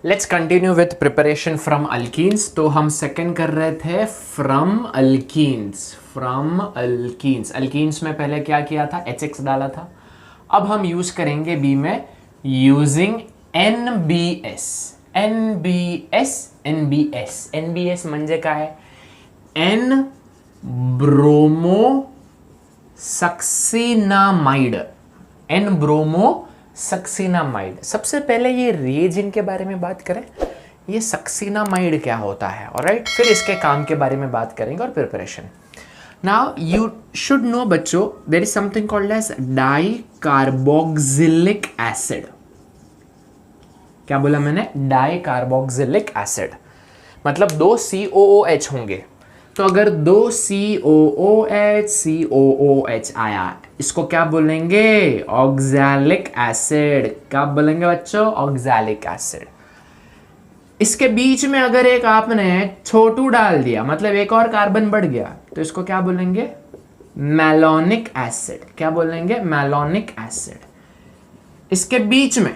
Let's continue with preparation from alkenes. तो हम second कर रहे थे फ्रॉम अल्कीन्स। अल्कीन्स में पहले क्या किया था, HX डाला था। अब हम यूज करेंगे बी में यूजिंग NBS। NBS म्हणजे काय, N bromo succinimide. N bromo succinimide. सबसे पहले ये रिएजेंट के बारे में बात करें, ये सक्सीनामाइड क्या होता है, ऑलराइट। फिर इसके काम के बारे में बात करेंगे और preparation. Now you should know बच्चों, there is something called as dicarboxylic acid. क्या बोला मैंने, डाई कार्बोक्सिलिक एसिड मतलब दो COOH होंगे। तो अगर दो COOH आया, इसको क्या बोलेंगे, ऑक्सैलिक एसिड। क्या बोलेंगे बच्चों, ऑक्सैलिक एसिड। इसके बीच में अगर एक आपने छोटू डाल दिया, मतलब एक और कार्बन बढ़ गया, तो इसको क्या बोलेंगे, मैलोनिक एसिड। क्या बोलेंगे, मैलोनिक एसिड। इसके बीच में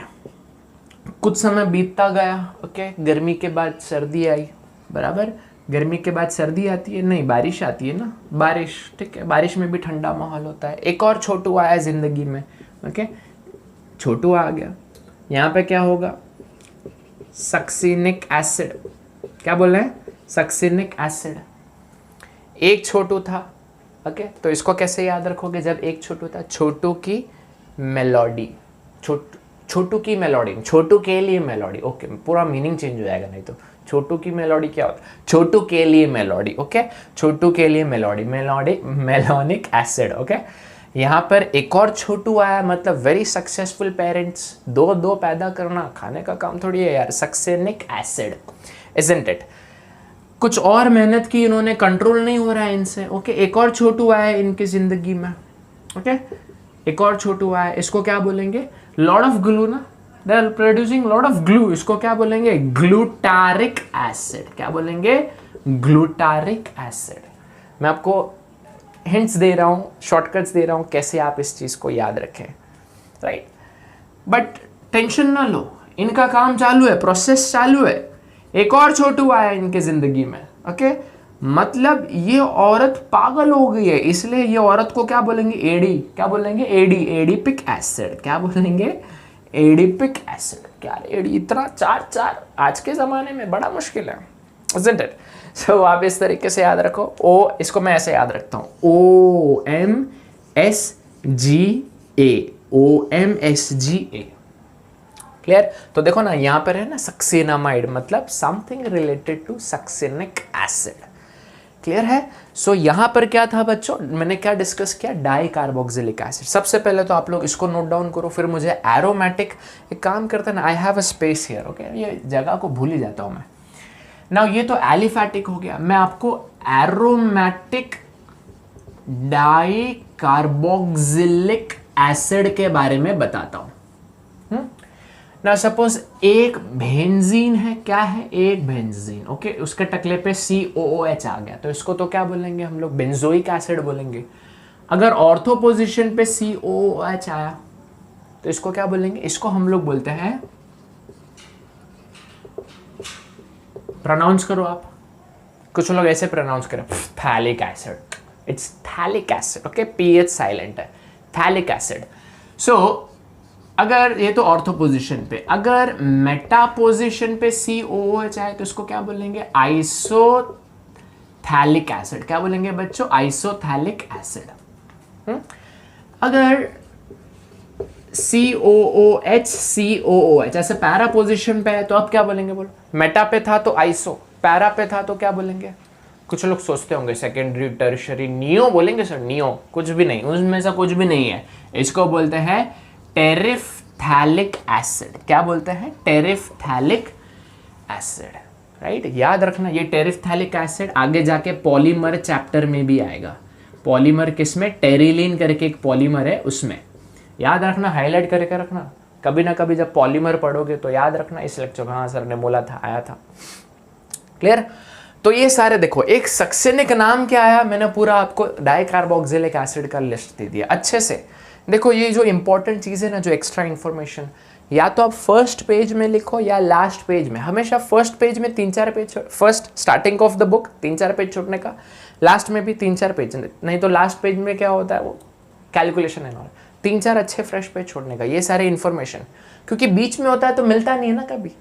कुछ समय बीतता गया, ओके, गर्मी के बाद सर्दी आई, बराबर। गर्मी के बाद सर्दी आती है, नहीं बारिश आती है ना, बारिश, ठीक है, बारिश में भी ठंडा माहौल होता है। एक और छोटू आया जिंदगी में, ओके, छोटू आ गया, यहाँ पे क्या होगा, सक्सिनिक एसिड। क्या बोल रहे हैं, सक्सिनिक एसिड। एक छोटू था, ओके, तो इसको कैसे याद रखोगे, जब एक छोटू था, छोटू की मेलोडी, छोटू की मेलोडी, छोटू के लिए मेलोडी, ओके, पूरा मीनिंग चेंज हो जाएगा नहीं तो। छोटू की मेलोडी क्या होता है, छोटू के लिए मेलोडी, ओके, छोटू के लिए मेलोडी, मेलोनिक एसिड, ओके। यहाँ पर एक और छोटू आया, मतलब वेरी सक्सेसफुल पेरेंट्स, दो पैदा करना खाने का काम थोड़ी है यार, सक्सेनिक एसिड, इजंट इट। कुछ और मेहनत की इन्होंने, कंट्रोल नहीं हो रहा है इनसे, ओके। एक और छोटू आया इनकी जिंदगी में, ओके, एक और छोटू आया, इसको क्या बोलेंगे, लॉट ऑफ ग्लू ना, they are producing lot of glue, इसको क्या बोलेंगे, ग्लूटारिक एसिड। क्या बोलेंगे, ग्लूटारिक एसिड। मैं आपको हिंट्स दे रहा हूँ, शॉर्टकट्स दे रहा हूँ, कैसे आप इस चीज़ को याद रखें, राइट। बट टेंशन ना लो, इनका काम चालू है, प्रोसेस चालू है। एक और छोटू आया इनके जिंदगी में, ओके, मतलब ये औरत पागल हो गई है, इसलिए ये औरत को क्या बोलेंगे, एडी। क्या बोलेंगे, एडीपिक एसिड। क्या बोलेंगे, एडिपिक एसिड। क्या एडी, इतना चार आज के ज़माने में बड़ा मुश्किल है, isn't it? So आप इस तरीके से याद रखो, ओ, इसको मैं ऐसे याद रखता हूँ, OMSGA। क्लियर। तो देखो ना, यहाँ पर है ना सक्सेनामाइड, मतलब something related to succinic acid. Clear है। सो यहाँ पर क्या था बच्चों, मैंने क्या डिस्कस किया, डाई कार्बोक्सिलिक एसिड। सबसे पहले तो आप लोग इसको नोट डाउन करो, फिर मुझे एरोमेटिक, एक काम करता है ना, I have a space here, okay, ये जगह को भूल ही जाता हूँ मैं। नाउ ये तो एलिफैटिक हो गया, मैं आपको एरोमेटिक डाई कार्बोक्सिलिक एसिड के बारे में बताता हूँ। ना सपोज एक बेंजीन है, क्या है, एक बेंजीन, ओके, उसके टकले पे COOH आ गया, तो इसको तो क्या बोलेंगे हम लोग, बेंजोइक एसिड बोलेंगे। अगर ऑर्थो पोजीशन पे COOH आया, तो इसको क्या बोलेंगे, इसको हम लोग बोलते हैं, प्रोनाउंस करो आप, कुछ लोग ऐसे प्रोनाउंस करें, phthalic acid, it's phthalic acid, okay, PH silent है, थैलिक एसिड। सो अगर ये तो ऑर्थो पोजीशन पे, अगर मेटा पोजीशन पे COOH आए, तो इसको क्या बोलेंगे, आइसोथैलिक एसिड। क्या बोलेंगे बच्चों, आइसोथैलिक एसिड। अगर COOH ऐसे पैरा पोजीशन पे है, तो अब क्या बोलेंगे, बोलो, मेटा पे था तो आइसो, पैरा पे था तो क्या बोलेंगे। कुछ लोग सोचते होंगे सेकेंडरी टर्शरी, नियो बोलेंगे सर, नियो कुछ भी नहीं, उसमें से कुछ भी नहीं है, इसको बोलते हैं टेरिफ्थैलिक एसिड। क्या बोलते हैं, टेरिफ्थैलिक एसिड, राइट। याद रखना, ये टेरिफ्थैलिक एसिड आगे जाके पॉलीमर चैप्टर में भी आएगा। पॉलीमर किसमें, टेरिलीन करके एक पॉलीमर है, उसमें याद रखना, हाईलाइट करके रखना, कभी ना कभी जब पॉलीमर पढ़ोगे तो याद रखना इस लेक्चर, हाँ सर ने बोला था, आया था। क्लियर। तो ये सारे देखो, एक सक्सेनिक नाम क्या आया, मैंने पूरा आपको डाई कार्बोक्सिलिक एसिड का लिस्ट दे दिया अच्छे से। देखो ये जो इंपॉर्टेंट चीज़ है ना, जो एक्स्ट्रा इन्फॉर्मेशन, या तो आप फर्स्ट पेज में लिखो या लास्ट पेज में, हमेशा फर्स्ट पेज में 3-4 page, first starting of the book 3-4 page छोड़ने का, लास्ट में भी 3-4 पेज, नहीं तो लास्ट पेज में क्या होता है वो कैलकुलेशन है, 3-4 अच्छे फ्रेश पेज छोड़ने का, ये सारे इन्फॉर्मेशन, क्योंकि बीच में होता है तो मिलता नहीं है ना कभी।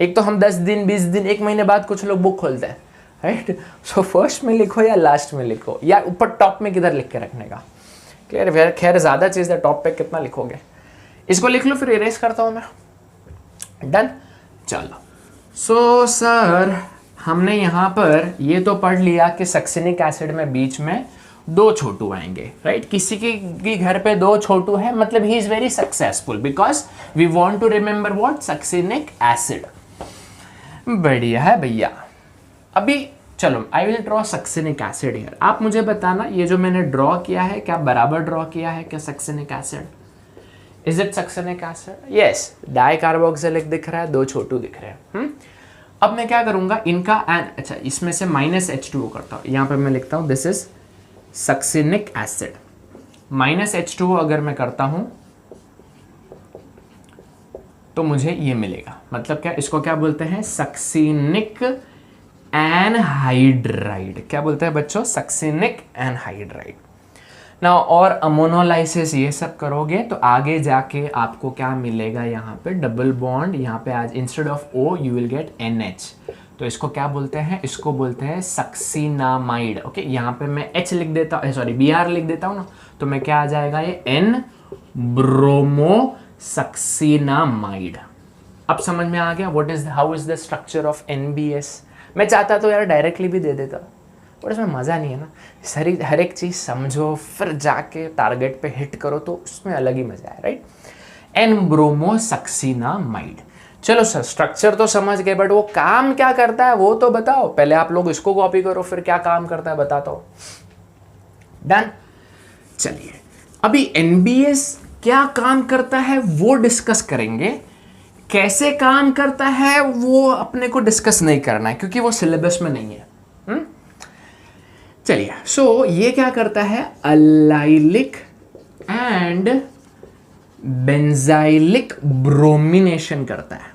एक तो हम 10 दिन 20 दिन 1 महीने बाद कुछ लोग बुक खोलते हैं, राइट। सो फर्स्ट में लिखो या लास्ट में लिखो, या ऊपर टॉप में किधर लिख के रखने का, क्लियर। खैर ज़्यादा चीज़ है, टॉप पे कितना लिखोगे, इसको लिख लो, फिर इरेज करता हूँ मैं, डन। चलो सो सर हमने यहाँ पर ये तो पढ़ लिया कि सक्सिनिक एसिड में बीच में 2 छोटू आएंगे, राइट। किसी के घर पे 2 छोटू है, मतलब he is very successful because we want to remember what, succinic acid. बढ़िया है भैया। अभी चलो I will draw succinic acid here. आप मुझे बताना ये जो मैंने ड्रॉ किया है क्या बराबर ड्रॉ किया है क्या succinic acid? Is it succinic acid? Yes, dicarboxylic दिख रहा है, 2 छोटू दिख रहे हैं। अब मैं क्या करूंगा, इनका अच्छा इसमें से -H2O करता हूं, यहां पे मैं लिखता हूं this is succinic acid. -H2O अगर मैं करता हूं तो मुझे ये मिलेगा, मतलब क्या, इसको क्या बोलते हैं, सक्सिनिक एनहाइड्राइड। क्या बोलते हैं बच्चों, सक्सिनिक एनहाइड्राइड ना। और अमोनोलाइसिस ये सब करोगे तो आगे जाके आपको क्या मिलेगा, यहाँ पे डबल बॉन्ड, यहाँ पे आज instead of O you will get NH, तो इसको क्या बोलते हैं, इसको बोलते हैं सक्सिनामाइड। ओके, यहाँ पे मैं H लिख देता हूँ, सॉरी Br लिख देता हूँ ना, तो मैं क्या आ जाएगा ये N ब्रोमो सक्सिनामाइड। अब समझ में आ गया what is, how is the structure of NBS। मैं चाहता तो यार डायरेक्टली भी दे देता, और इसमें मज़ा नहीं है ना, हर एक चीज़ समझो फिर जाके टारगेट पे हिट करो, तो उसमें अलग ही मज़ा है, राइट। N bromo सक्सिनामाइड। चलो सर स्ट्रक्चर तो समझ गए, बट वो काम क्या करता है वो तो बताओ। पहले आप लोग इसको कॉपी करो, फिर क्या काम करता है बताता हूँ। डन। चलिए अभी NBS क्या काम करता है वो डिस्कस करेंगे, कैसे काम करता है वो अपने को डिस्कस नहीं करना है क्योंकि वो सिलेबस में नहीं है। चलिए सो ये क्या करता है, अलाइलिक एंड बेंजाइलिक ब्रोमिनेशन करता है।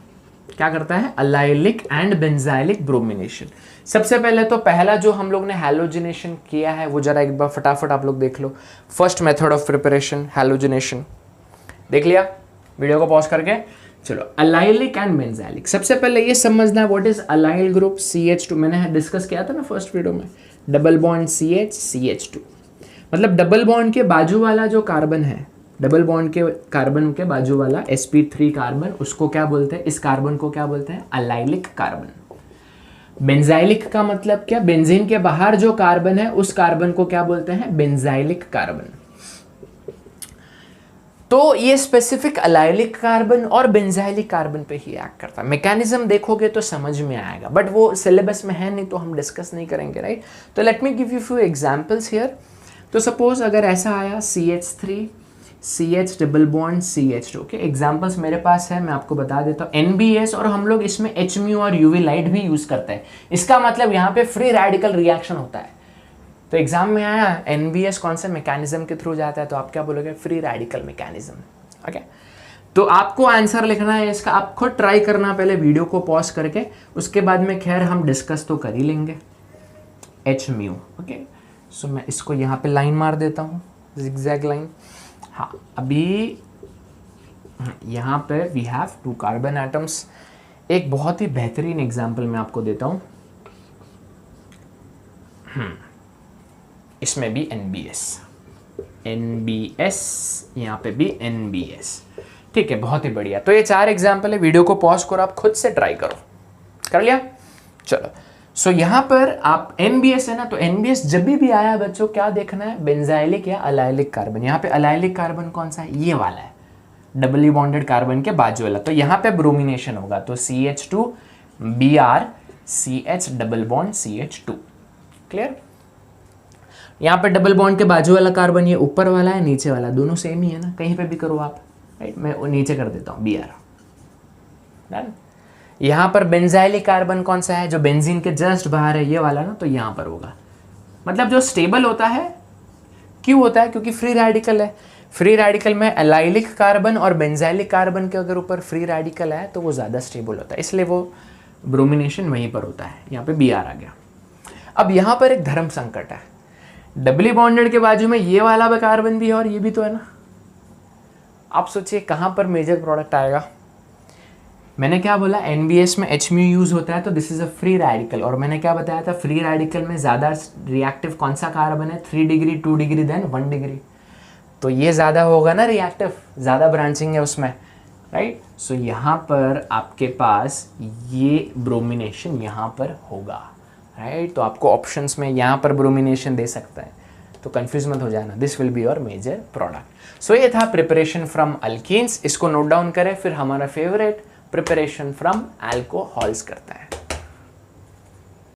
क्या करता है, अलाइलिक एंड बेंजाइलिक ब्रोमिनेशन। सबसे पहले तो पहला जो हम लोग ने हैलोजिनेशन किया है वो जरा एक बार फटाफट आप लोग देख लो। First method of preparation halogenation, देख लिया वीडियो को पॉज करके। चलो अलाइलिक एंड बेंजाइलिक, सबसे पहले ये समझना है what is allyl group CH2। मैंने डिस्कस किया था ना फर्स्ट वीडियो में, डबल बॉन्ड CH2, मतलब डबल बॉन्ड के बाजू वाला जो कार्बन है, डबल बॉन्ड के कार्बन के बाजू वाला sp3 कार्बन, उसको क्या बोलते हैं, इस कार्बन को क्या बोलते हैं, अलाइलिक कार्बन। बेंजाइलिक का मतलब क्या, बेंजीन के बाहर जो कार्बन है उस कार्बन को क्या बोलते हैं, बेंजाइलिक कार्बन। तो ये स्पेसिफिक अलाइलिक कार्बन और बेंजाइलिक कार्बन पे ही एक्ट करता है। मैकेनिज्म देखोगे तो समझ में आएगा, बट वो सिलेबस में है नहीं तो हम डिस्कस नहीं करेंगे, राइट। तो let me give you few examples here. तो सपोज अगर ऐसा आया CH3 CH double bond CH2, okay, examples मेरे पास है, मैं आपको बता देता हूँ। NBS, और हम लोग इसमें HMU और UV लाइट भी यूज करते हैं। इसका मतलब यहाँ पे फ्री रेडिकल रिएक्शन होता है। तो एग्जाम में आया NBS कौन से मैकेनिज्म के थ्रू जाता है, तो आप क्या बोलोगे, फ्री रेडिकल मैकेनिज्म। ओके, तो आपको आंसर लिखना है इसका, आप खुद ट्राई करना पहले वीडियो को पॉज करके, उसके बाद में खैर हम डिस्कस तो कर ही लेंगे। HMU, ओके, सो मैं इसको यहाँ पे लाइन मार देता हूँ, जिगजैग लाइन। हाँ, अभी यहाँ पे वी हैव 2 कार्बन एटम्स। एक बहुत ही बेहतरीन एग्जाम्पल मैं आपको देता हूँ, इसमें भी NBS, यहाँ पे भी NBS, ठीक है, बहुत ही बढ़िया। तो ये 4 एग्जाम्पल है, वीडियो को पॉज करो, आप खुद से ट्राई करो। कर लिया? चलो, सो यहाँ पर आप NBS है ना, तो NBS जब भी आया बच्चों क्या देखना है, बेंजाइलिक या अलाइलिक कार्बन। यहाँ पे अलाइलिक कार्बन कौन सा है, ये वाला है, डबली बॉन्डेड कार्बन के बाजू वाला। तो यहाँ पे ब्रोमिनेशन होगा, तो CH2 Br CH double bond CH2, clear. यहाँ पे डबल बॉन्ड के बाजू वाला कार्बन ये ऊपर वाला है, नीचे वाला, दोनों सेम ही है ना, कहीं पे भी करो आप, राइट। मैं नीचे कर देता हूँ Br, डन। यहाँ पर बेंजाइलिक कार्बन कौन सा है, जो बेंजीन के जस्ट बाहर है, ये वाला ना, तो यहाँ पर होगा। मतलब जो स्टेबल होता है, क्यों होता है, क्योंकि फ्री रेडिकल है। फ्री रेडिकल में एलाइलिक कार्बन और बेंजाइलिक कार्बन के अगर ऊपर फ्री रेडिकल है तो वो ज़्यादा स्टेबल होता है, इसलिए वो ब्रोमिनेशन वहीं पर होता है। यहाँ पे Br आ गया। अब यहाँ पर एक धर्म संकट है, डबली बॉन्डेड के बाजू में ये वाला भी कार्बन भी है और ये भी तो है ना। आप सोचिए कहाँ पर मेजर प्रोडक्ट आएगा। मैंने क्या बोला, NBS में H म्यू यूज होता है तो this is a free radical, और मैंने क्या बताया था, फ्री रेडिकल में ज़्यादा रिएक्टिव कौन सा कार्बन है, 3 डिग्री 2 डिग्री देन 1 डिग्री, तो ये ज़्यादा होगा ना रिएक्टिव, ज़्यादा ब्रांचिंग है उसमें, राइट। सो यहाँ पर आपके पास ये ब्रोमिनेशन यहाँ पर होगा, राइट। तो आपको ऑप्शंस में यहाँ पर ब्रोमिनेशन दे सकता है, तो कंफ्यूज मत हो जाना, this will be your major product. So ये था प्रिपरेशन फ्रॉम अल्कीन्स, इसको नोट डाउन करें। फिर हमारा फेवरेट प्रिपरेशन फ्रॉम अल्कोहल्स करता है।